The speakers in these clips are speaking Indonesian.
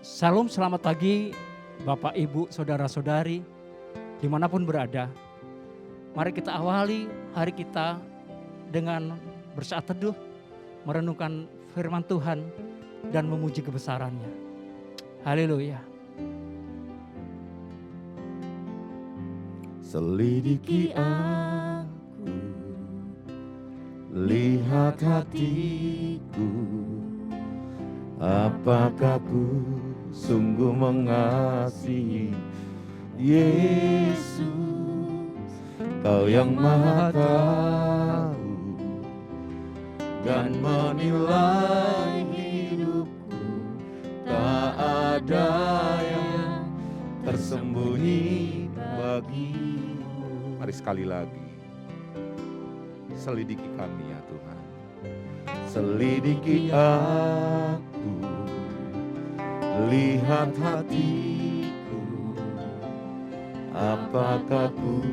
Salam, selamat pagi Bapak, Ibu, Saudara-saudari, dimanapun berada. Mari kita awali hari kita dengan bersaat teduh, merenungkan firman Tuhan dan memuji kebesarannya. Haleluya. Selidiki aku, lihat hatiku, apakah ku sungguh mengasihi Yesus, Kau yang Maha Tahu dan menilai hidupku, tak ada yang tersembunyi bagimu. Mari sekali lagi, selidiki kami ya Tuhan, selidiki aku, lihat hatiku, apakah ku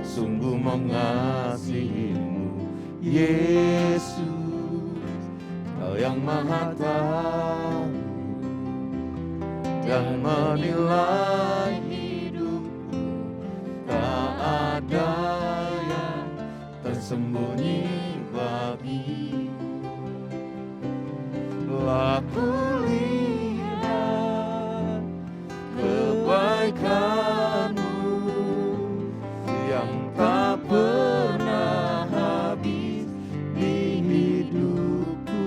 sungguh mengasihimu Yesus, Kau yang Maha Tahu dan menilai hidupku, tak ada yang tersembunyi bagimu. Aku lihat kebaikan-Mu yang tak pernah habis di hidupku.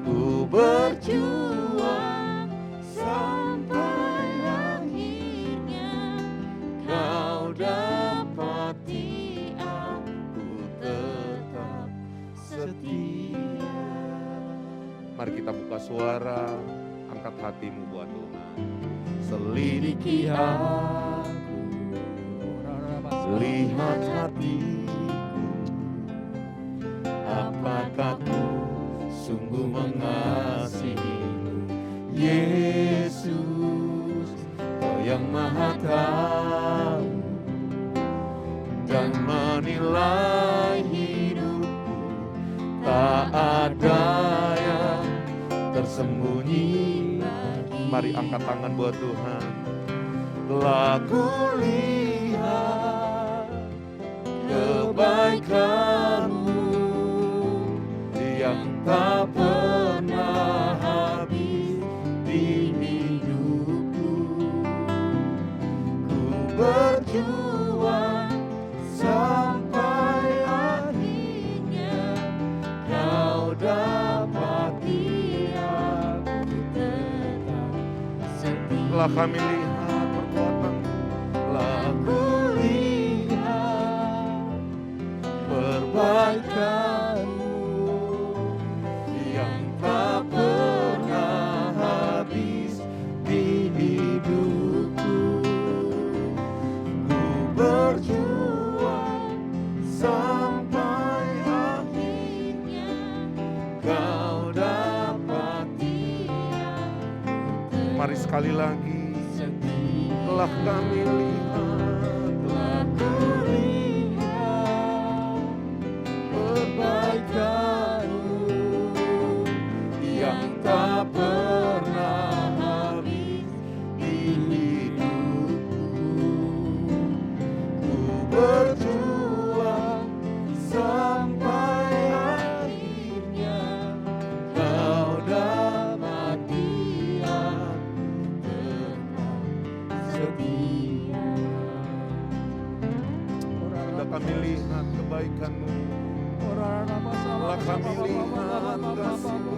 Ku berjuang sampai akhirnya Kau dapati aku tetap setia. Mari kita buka suara, angkat hatimu buat Tuhan. Selidiki aku, lihat hatiku, apakah ku sungguh mengasihimu Yesus, Kau yang Maha Tahu dan menilai hidupku, tak ada yang tersembunyi. Mari angkat tangan buat Tuhan. Laku lihat kebaikan-Mu yang tak pernah habis di hidupku. Ku berjuang sampai akhirnya Kau dapati aku tetap setia. Telah kami lihat perbuatan-Mu, telah ku lihat perbaikan-Mu yang tak pernah habis di hidupku. Ku berjuang sampai akhirnya Kau dapati aku. Mari sekali lagi, telah kami lihat, telah ku lihat perbaikan-Mu yang tak pernah habis di hidupku. Ku berjuang sampai akhirnya Kau dapati aku tetap setia. Sudah kami lihat kebaikan-Mu, telah kami lihat kasih-Mu,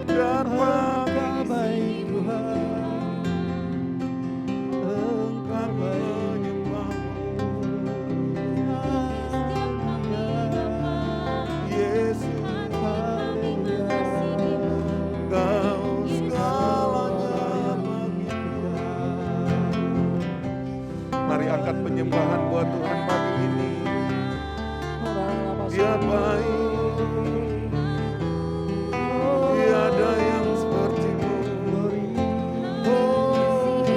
dapat baik Tuhan, Engkau menyembah-Mu Yesus, haleluya, Kau segalanya bagi Tuhan. Mari angkat penyembahan buat Tuhan pagi ini. Dia baik, tiada yang seperti-Mu. Oh,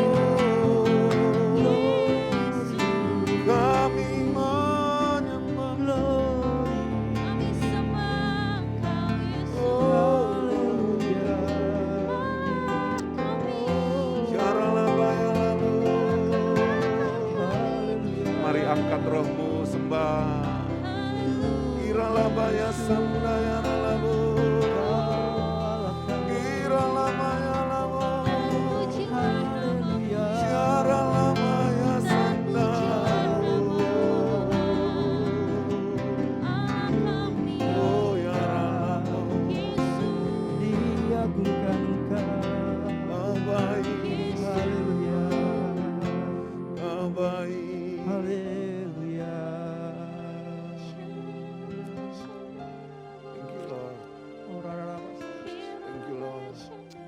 kami menyembah. Oh, haleluya.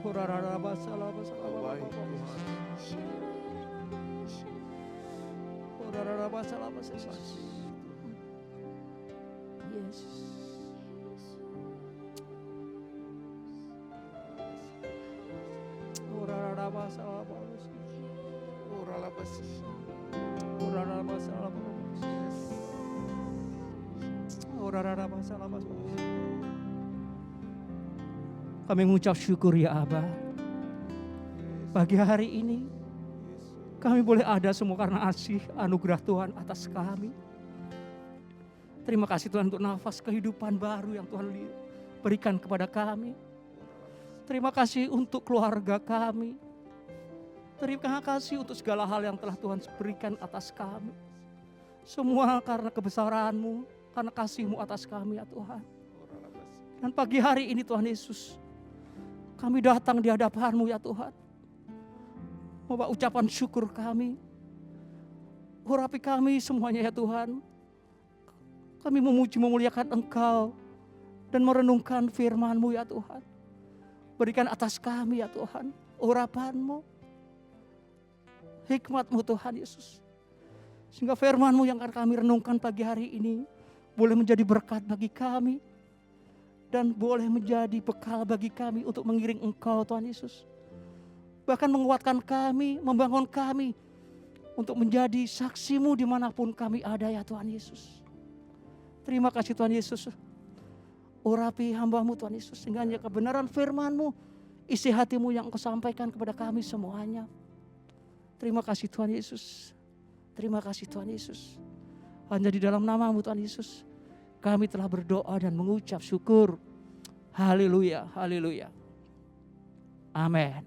Baik Tuhan. Yesus. Ora basi. Kami mengucap syukur ya Aba. Pagi hari ini kami boleh ada semua karena kasih anugerah Tuhan atas kami. Terima kasih Tuhan untuk nafas kehidupan baru yang Tuhan berikan kepada kami. Terima kasih untuk keluarga kami. Terima kasih untuk segala hal yang telah Tuhan berikan atas kami. Semua karena kebesaran-Mu, karena kasih-Mu atas kami ya Tuhan. Dan pagi hari ini Tuhan Yesus, kami datang di hadapan-Mu ya Tuhan. Membawa ucapan syukur kami. Urapi kami semuanya ya Tuhan. Kami memuji memuliakan Engkau dan merenungkan firman-Mu ya Tuhan. Berikan atas kami ya Tuhan urapan-Mu, hikmat-Mu Tuhan Yesus. Sehingga firman-Mu yang akan kami renungkan pagi hari ini boleh menjadi berkat bagi kami. Dan boleh menjadi bekal bagi kami untuk mengiring Engkau Tuhan Yesus. Bahkan menguatkan kami, membangun kami untuk menjadi saksi-Mu dimanapun kami ada ya Tuhan Yesus. Terima kasih Tuhan Yesus. Urapi hamba-Mu Tuhan Yesus, sehingga hanya kebenaran firman-Mu, isi hati-Mu yang Engkau sampaikan kepada kami semuanya. Terima kasih Tuhan Yesus. Terima kasih Tuhan Yesus. Hanya di dalam nama-Mu Tuhan Yesus, kami telah berdoa dan mengucap syukur. Haleluya, haleluya. Amin.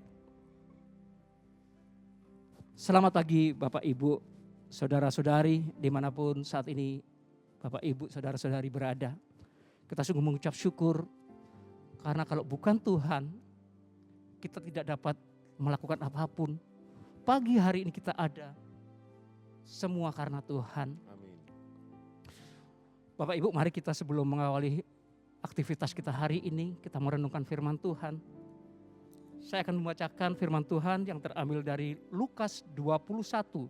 Selamat pagi Bapak Ibu, Saudara-saudari, dimanapun saat ini Bapak Ibu, Saudara-saudari berada. Kita sungguh mengucap syukur, karena kalau bukan Tuhan, kita tidak dapat melakukan apapun. Pagi hari ini kita ada, semua karena Tuhan. Amin. Bapak Ibu, mari kita sebelum mengawali aktivitas kita hari ini, kita merenungkan firman Tuhan. Saya akan membacakan firman Tuhan yang terambil dari Lukas 21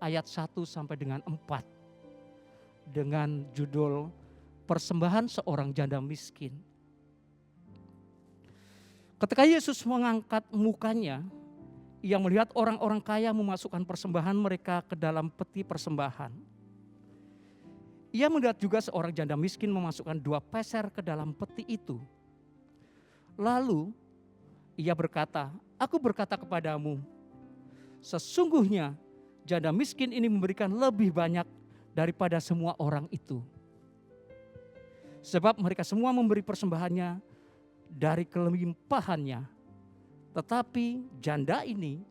ayat 1 sampai dengan 4. Dengan judul Persembahan Seorang Janda Miskin. Ketika Yesus mengangkat mukanya, ia melihat orang-orang kaya memasukkan persembahan mereka ke dalam peti persembahan. Ia melihat juga seorang janda miskin memasukkan 2 peser ke dalam peti itu. Lalu ia berkata, "Aku berkata kepadamu, sesungguhnya janda miskin ini memberikan lebih banyak daripada semua orang itu. Sebab mereka semua memberi persembahannya dari kelimpahannya. Tetapi janda ini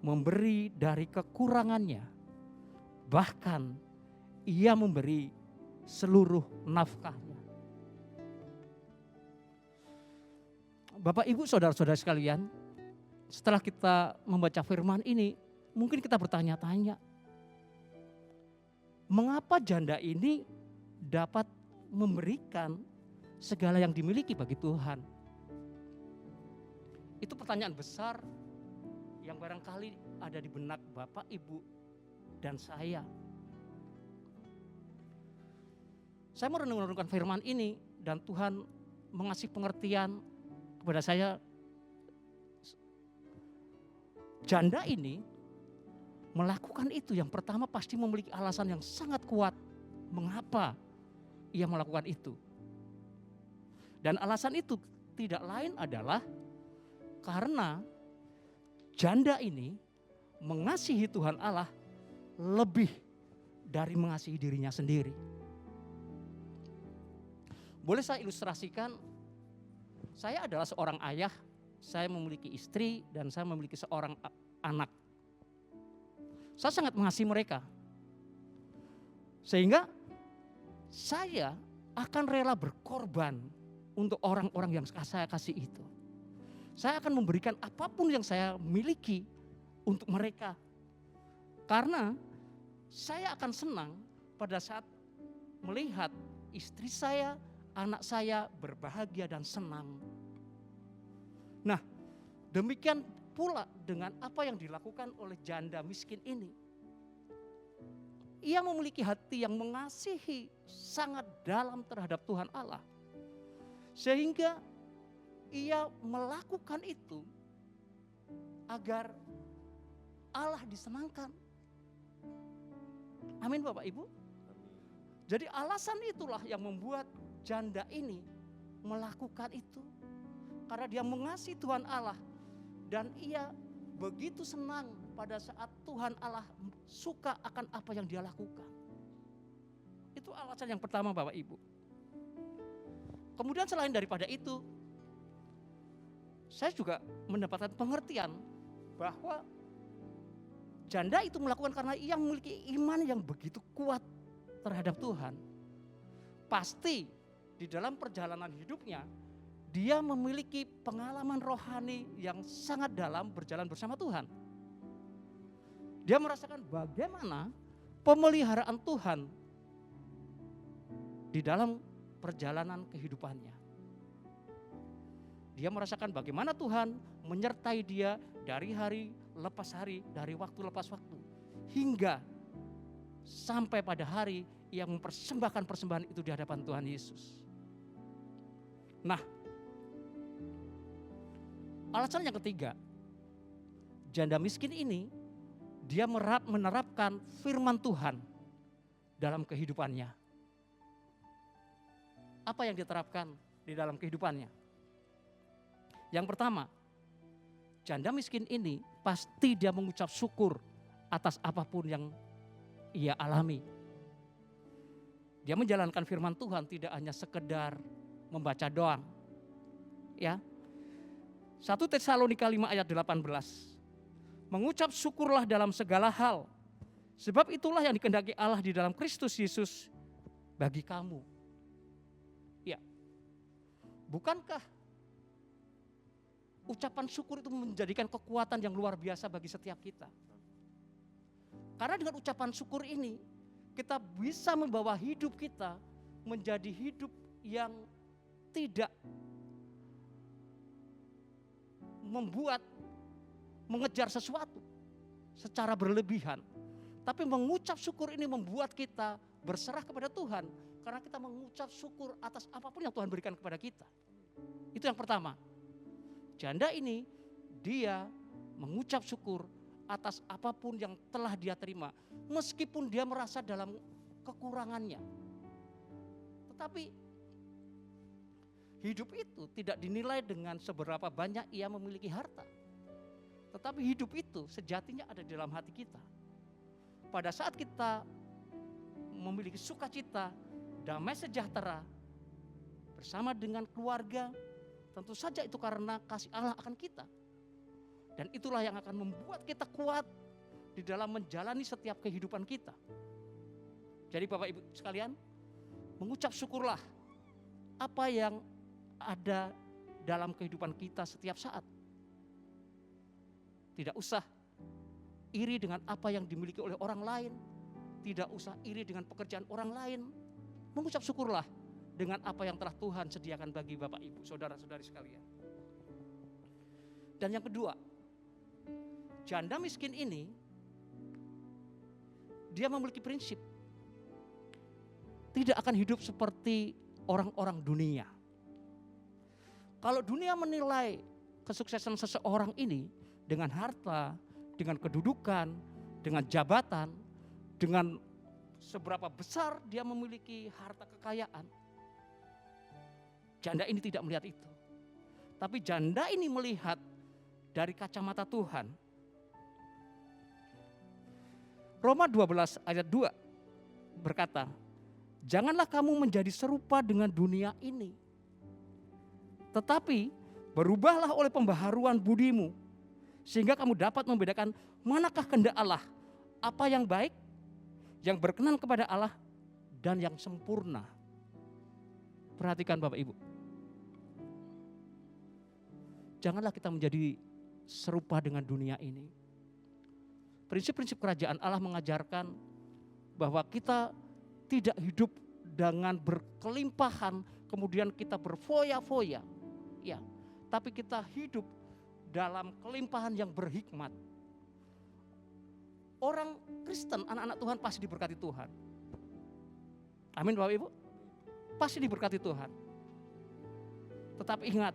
memberi dari kekurangannya. Bahkan ia memberi seluruh nafkahnya." Bapak Ibu Saudara-saudara sekalian, setelah kita membaca firman ini, mungkin kita bertanya-tanya, mengapa janda ini dapat memberikan segala yang dimiliki bagi Tuhan? Itu pertanyaan besar yang barangkali ada di benak Bapak, Ibu, dan saya. Saya merenungkan firman ini dan Tuhan mengasih pengertian kepada saya. Janda ini melakukan itu, yang pertama pasti memiliki alasan yang sangat kuat mengapa ia melakukan itu. Dan alasan itu tidak lain adalah karena janda ini mengasihi Tuhan Allah lebih dari mengasihi dirinya sendiri. Boleh saya ilustrasikan? Saya adalah seorang ayah, saya memiliki istri dan saya memiliki seorang anak. Saya sangat mengasihi mereka. Sehingga saya akan rela berkorban untuk orang-orang yang saya kasih itu. Saya akan memberikan apapun yang saya miliki untuk mereka. Karena saya akan senang pada saat melihat istri saya, anak saya berbahagia dan senang. Nah, Demikian pula dengan apa yang dilakukan oleh janda miskin ini. Ia memiliki hati yang mengasihi sangat dalam terhadap Tuhan Allah. Sehingga ia melakukan itu agar Allah disenangkan. Amin Bapak Ibu. Jadi alasan itulah yang membuat janda ini melakukan itu. Karena dia mengasihi Tuhan Allah. Dan ia begitu senang pada saat Tuhan Allah suka akan apa yang dia lakukan. Itu alasan yang pertama Bapak Ibu. Kemudian selain daripada itu, saya juga mendapatkan pengertian bahwa janda itu melakukan karena ia memiliki iman yang begitu kuat terhadap Tuhan. Pasti di dalam perjalanan hidupnya, dia memiliki pengalaman rohani yang sangat dalam berjalan bersama Tuhan. Dia merasakan bagaimana pemeliharaan Tuhan di dalam perjalanan kehidupannya. Dia merasakan bagaimana Tuhan menyertai dia dari hari lepas hari, dari waktu lepas waktu. Hingga sampai pada hari ia mempersembahkan persembahan itu di hadapan Tuhan Yesus. Nah, alasan yang ketiga, janda miskin ini dia menerapkan firman Tuhan dalam kehidupannya. Apa yang diterapkan di dalam kehidupannya? Yang pertama, janda miskin ini pasti dia mengucap syukur atas apapun yang ia alami. Dia menjalankan firman Tuhan tidak hanya sekedar membaca doang. Ya. 1 Tesalonika 5 ayat 18. Mengucap syukurlah dalam segala hal. Sebab itulah yang dikehendaki Allah di dalam Kristus Yesus bagi kamu. Ya. Bukankah ucapan syukur itu menjadikan kekuatan yang luar biasa bagi setiap kita? Karena dengan ucapan syukur ini, kita bisa membawa hidup kita menjadi hidup yang tidak mengejar sesuatu secara berlebihan. Tapi mengucap syukur ini membuat kita berserah kepada Tuhan. Karena kita mengucap syukur atas apapun yang Tuhan berikan kepada kita. Itu yang pertama. Janda ini dia mengucap syukur atas apapun yang telah dia terima. Meskipun dia merasa dalam kekurangannya. Tetapi hidup itu tidak dinilai dengan seberapa banyak ia memiliki harta. Tetapi hidup itu sejatinya ada di dalam hati kita. Pada saat kita memiliki sukacita, damai sejahtera bersama dengan keluarga, tentu saja itu karena kasih Allah akan kita. Dan itulah yang akan membuat kita kuat di dalam menjalani setiap kehidupan kita. Jadi Bapak Ibu sekalian, mengucap syukurlah apa yang ada dalam kehidupan kita setiap saat. Tidak usah iri dengan apa yang dimiliki oleh orang lain. Tidak usah iri dengan pekerjaan orang lain. Mengucap syukurlah dengan apa yang telah Tuhan sediakan bagi Bapak Ibu, saudara-saudari sekalian. Dan yang kedua, janda miskin ini dia memiliki prinsip. Tidak akan hidup seperti orang-orang dunia. Kalau dunia menilai kesuksesan seseorang ini dengan harta, dengan kedudukan, dengan jabatan, dengan seberapa besar dia memiliki harta kekayaan. Janda ini tidak melihat itu. Tapi janda ini melihat dari kacamata Tuhan. Roma 12 ayat 2 berkata, janganlah kamu menjadi serupa dengan dunia ini. Tetapi berubahlah oleh pembaharuan budimu, sehingga kamu dapat membedakan manakah kehendak Allah, apa yang baik, yang berkenan kepada Allah, dan yang sempurna. Perhatikan Bapak Ibu. Janganlah kita menjadi serupa dengan dunia ini. Prinsip-prinsip kerajaan Allah mengajarkan bahwa kita tidak hidup dengan berkelimpahan, kemudian kita berfoya-foya. Ya, tapi kita hidup dalam kelimpahan yang berhikmat. Orang Kristen, anak-anak Tuhan pasti diberkati Tuhan. Amin Bapak Ibu. Pasti diberkati Tuhan. Tetapi ingat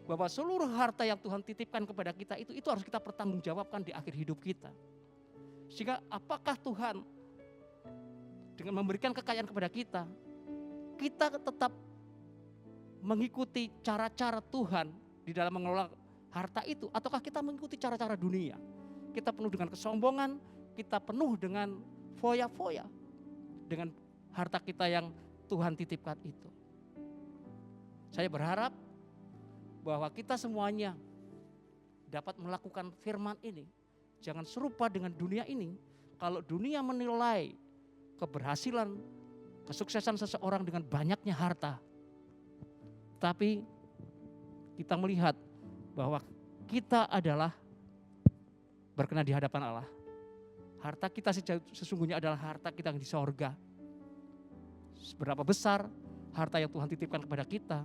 bahwa seluruh harta yang Tuhan titipkan kepada kita itu harus kita pertanggungjawabkan di akhir hidup kita. Sehingga apakah Tuhan dengan memberikan kekayaan kepada kita tetap mengikuti cara-cara Tuhan di dalam mengelola harta itu, ataukah kita mengikuti cara-cara dunia? Kita penuh dengan kesombongan, kita penuh dengan foya-foya dengan harta kita yang Tuhan titipkan itu. Saya berharap bahwa kita semuanya dapat melakukan firman ini. Jangan serupa dengan dunia ini. Kalau dunia menilai keberhasilan, kesuksesan seseorang dengan banyaknya harta, tapi kita melihat bahwa kita adalah berkenan di hadapan Allah. Harta kita sesungguhnya adalah harta kita yang di sorga. Seberapa besar harta yang Tuhan titipkan kepada kita,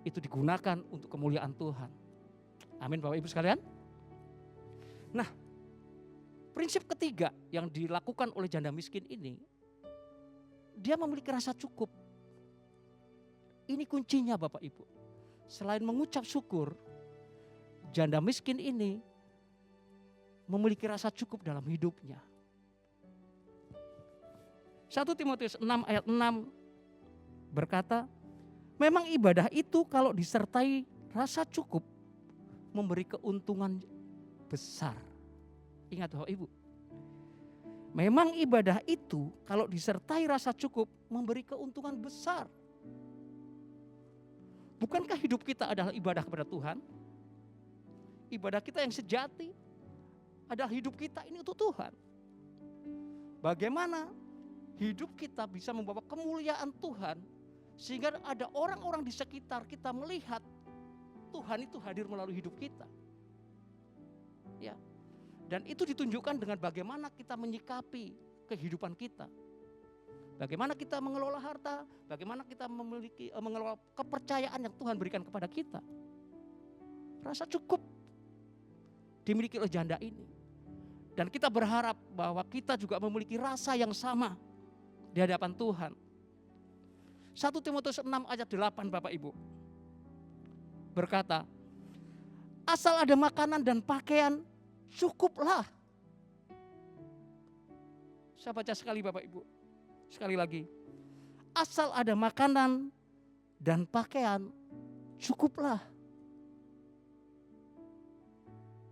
itu digunakan untuk kemuliaan Tuhan. Amin Bapak Ibu sekalian. Nah, prinsip ketiga yang dilakukan oleh janda miskin ini, dia memiliki rasa cukup. Ini kuncinya Bapak Ibu. Selain mengucap syukur, janda miskin ini memiliki rasa cukup dalam hidupnya. 1 Timotius 6 ayat 6 berkata, memang ibadah itu kalau disertai rasa cukup memberi keuntungan besar. Ingat Bapak Ibu, memang ibadah itu kalau disertai rasa cukup memberi keuntungan besar. Bukankah hidup kita adalah ibadah kepada Tuhan? Ibadah kita yang sejati adalah hidup kita ini untuk Tuhan. Bagaimana hidup kita bisa membawa kemuliaan Tuhan sehingga ada orang-orang di sekitar kita melihat Tuhan itu hadir melalui hidup kita. Ya. Dan itu ditunjukkan dengan bagaimana kita menyikapi kehidupan kita. Bagaimana kita mengelola harta, bagaimana kita mengelola kepercayaan yang Tuhan berikan kepada kita. Rasa cukup dimiliki oleh janda ini. Dan kita berharap bahwa kita juga memiliki rasa yang sama di hadapan Tuhan. 1 Timotius 6 ayat 8 Bapak Ibu berkata, asal ada makanan dan pakaian cukuplah. Saya baca sekali Bapak Ibu, sekali lagi. Asal ada makanan dan pakaian cukuplah.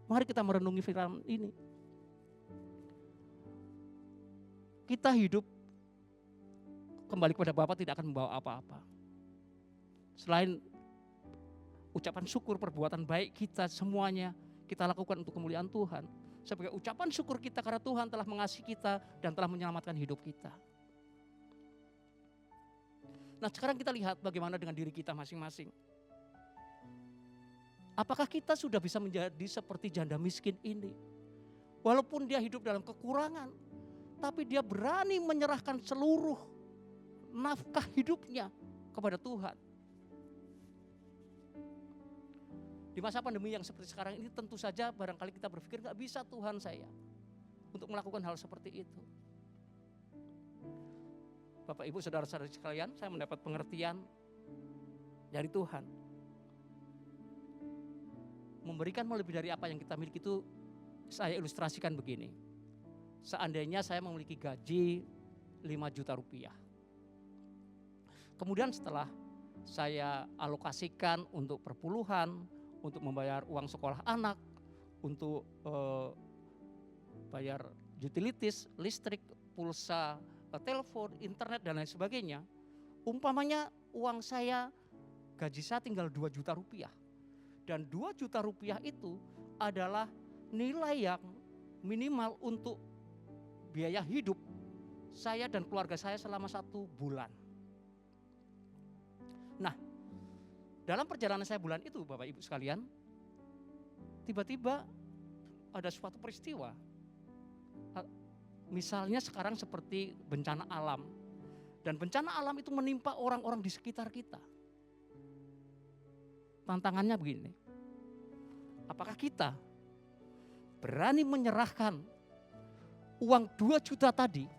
Mari kita merenungi firman ini. Kita hidup kembali kepada Bapa tidak akan membawa apa-apa. Selain ucapan syukur, perbuatan baik kita semuanya kita lakukan untuk kemuliaan Tuhan. Sebagai ucapan syukur kita karena Tuhan telah mengasihi kita dan telah menyelamatkan hidup kita. Nah sekarang kita lihat bagaimana dengan diri kita masing-masing. Apakah kita sudah bisa menjadi seperti janda miskin ini? Walaupun dia hidup dalam kekurangan, tapi dia berani menyerahkan seluruh nafkah hidupnya kepada Tuhan. Di masa pandemi yang seperti sekarang ini tentu saja barangkali kita berpikir gak bisa Tuhan saya untuk melakukan hal seperti itu. Bapak Ibu saudara-saudari sekalian, saya mendapat pengertian dari Tuhan. Memberikan lebih dari apa yang kita miliki itu saya ilustrasikan begini. Seandainya saya memiliki gaji 5 juta rupiah. Kemudian setelah saya alokasikan untuk perpuluhan, untuk membayar uang sekolah anak, untuk bayar utilities, listrik, pulsa, telepon, internet dan lain sebagainya. Umpamanya uang saya, gaji saya tinggal 2 juta rupiah. Dan 2 juta rupiah itu adalah nilai yang minimal untuk biaya hidup saya dan keluarga saya selama 1 bulan. Nah, dalam perjalanan saya bulan itu Bapak Ibu sekalian, tiba-tiba ada suatu peristiwa. Misalnya sekarang seperti bencana alam. Dan bencana alam itu menimpa orang-orang di sekitar kita. Tantangannya begini. Apakah kita berani menyerahkan uang 2 juta tadi?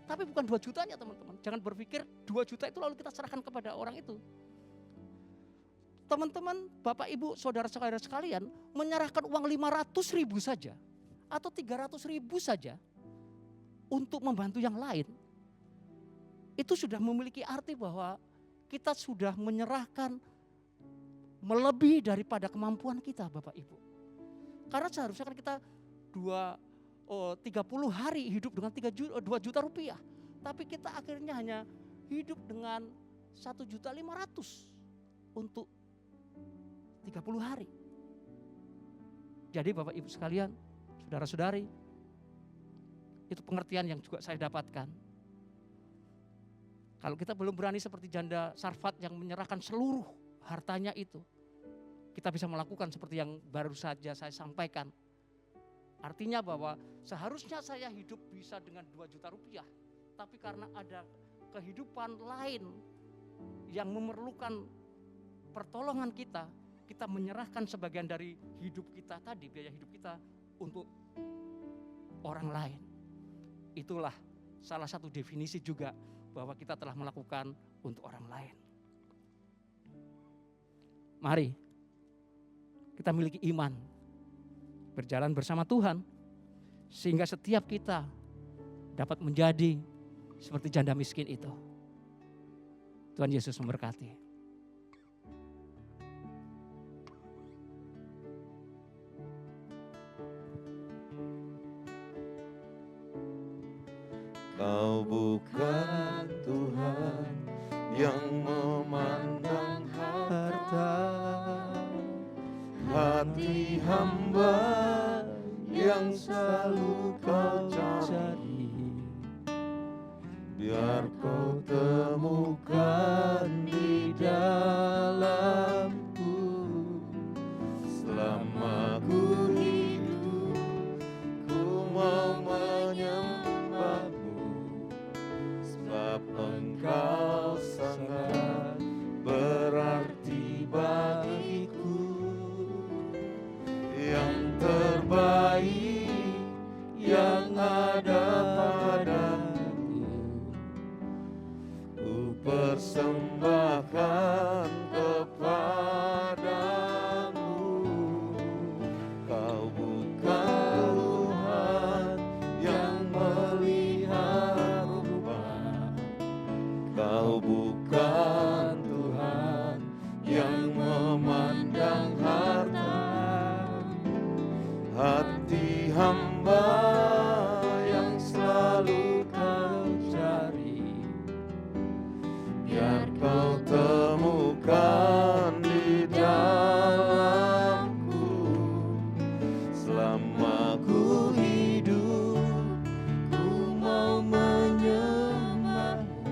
Tapi bukan 2 jutanya teman-teman. Jangan berpikir 2 juta itu lalu kita serahkan kepada orang itu. Teman-teman, Bapak Ibu, saudara-saudara sekalian, menyerahkan uang 500 ribu saja atau 300 ribu saja untuk membantu yang lain, itu sudah memiliki arti bahwa kita sudah menyerahkan melebihi daripada kemampuan kita, Bapak Ibu. Karena seharusnya kan kita 30 hari hidup dengan 2 juta rupiah, tapi kita akhirnya hanya hidup dengan 1.500.000 untuk 30 hari. Jadi Bapak Ibu sekalian, saudara-saudari, itu pengertian yang juga saya dapatkan. Kalau kita belum berani seperti janda Sarfat yang menyerahkan seluruh hartanya itu, kita bisa melakukan seperti yang baru saja saya sampaikan. Artinya bahwa seharusnya saya hidup bisa dengan 2 juta rupiah, tapi karena ada kehidupan lain yang memerlukan pertolongan kita menyerahkan sebagian dari hidup kita tadi, biaya hidup kita untuk orang lain. Itulah salah satu definisi juga bahwa kita telah melakukan untuk orang lain. Mari kita miliki iman, berjalan bersama Tuhan, sehingga setiap kita dapat menjadi seperti janda miskin itu. Tuhan Yesus memberkati. Kau bukan Tuhan yang memandang harta, hati hamba yang selalu kau cari. Biar kau temukan di dalamku, selama ku hidup, ku mau menyembahmu. Sebab engkau sangat berarti bagiku, yang terbaik yang ada padaku, ku persembahkan kepadamu. Kau bukan Tuhan yang melihat rupa, kau bukan Tuhan yang memandang harta, hati hamba yang selalu kau cari. Biar kau temukan di dalamku, selama ku hidup, ku mau menyembahmu.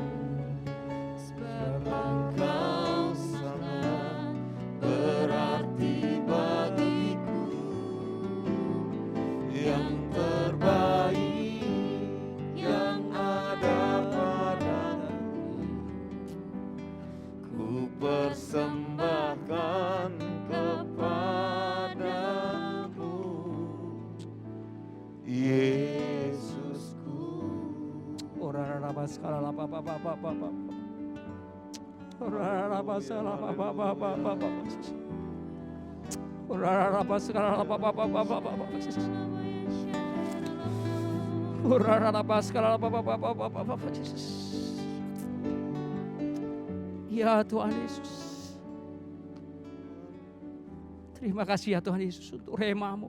Sebab engkau sangat berarti bagiku, yang terbaik yang ada padaku, ku persembahkan kepadamu, Yesusku. Ya Tuhan Yesus, terima kasih ya Tuhan Yesus untuk rema-Mu,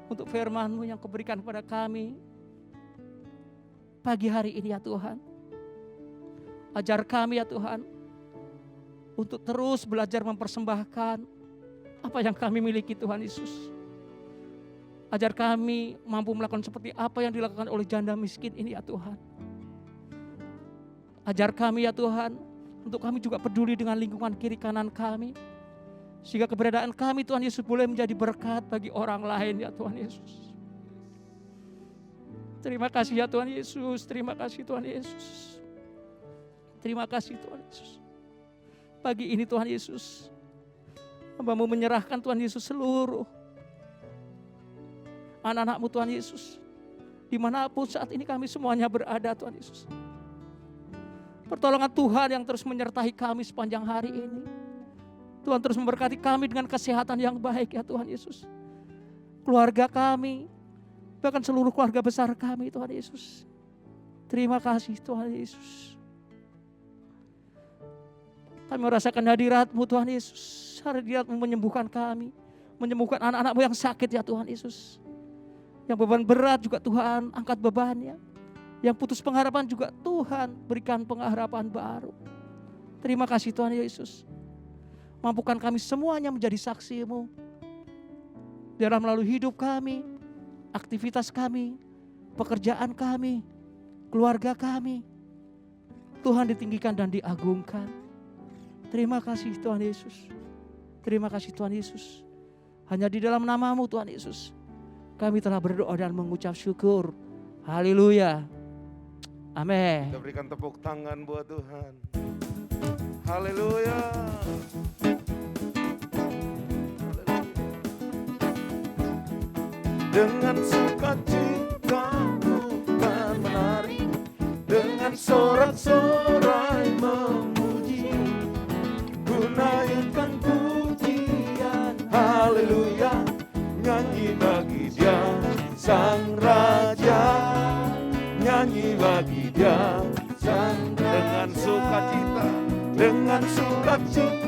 untuk firman-Mu yang Kau berikan kepada kami pagi hari ini ya Tuhan. Ajar kami ya Tuhan untuk terus belajar mempersembahkan apa yang kami miliki Tuhan Yesus. Ajar kami mampu melakukan seperti apa yang dilakukan oleh janda miskin ini ya Tuhan. Ajar kami ya Tuhan untuk kami juga peduli dengan lingkungan kiri kanan kami, sehingga keberadaan kami Tuhan Yesus boleh menjadi berkat bagi orang lain ya Tuhan Yesus. Terima kasih ya Tuhan Yesus, terima kasih Tuhan Yesus. Terima kasih Tuhan Yesus. Pagi ini Tuhan Yesus, Hamba-Mu menyerahkan Tuhan Yesus seluruh anak-anak-Mu Tuhan Yesus. Dimanapun saat ini kami semuanya berada Tuhan Yesus. Pertolongan Tuhan yang terus menyertai kami sepanjang hari ini. Tuhan terus memberkati kami dengan kesehatan yang baik ya Tuhan Yesus. Keluarga kami, bahkan seluruh keluarga besar kami Tuhan Yesus. Terima kasih Tuhan Yesus. Kami merasakan hadirat-Mu Tuhan Yesus. Hadirat-Mu menyembuhkan kami. Menyembuhkan anak-anak-Mu yang sakit ya Tuhan Yesus. Yang beban berat juga Tuhan angkat bebannya. Yang putus pengharapan juga Tuhan berikan pengharapan baru. Terima kasih Tuhan Yesus. Mampukan kami semuanya menjadi saksi-Mu. Dalam melalui hidup kami, aktivitas kami, pekerjaan kami, keluarga kami. Tuhan ditinggikan dan diagungkan. Terima kasih Tuhan Yesus. Terima kasih Tuhan Yesus. Hanya di dalam nama-Mu Tuhan Yesus, kami telah berdoa dan mengucap syukur. Haleluya. Amin. Kita berikan tepuk tangan buat Tuhan. Haleluya. Dengan sukacita bukan menari, dengan sorak-sorai memuji, ku naikkan pujian. Haleluya, nyanyi bagi Dia Sang Raja, nyanyi bagi Dia Sang Raja. Dengan sukacita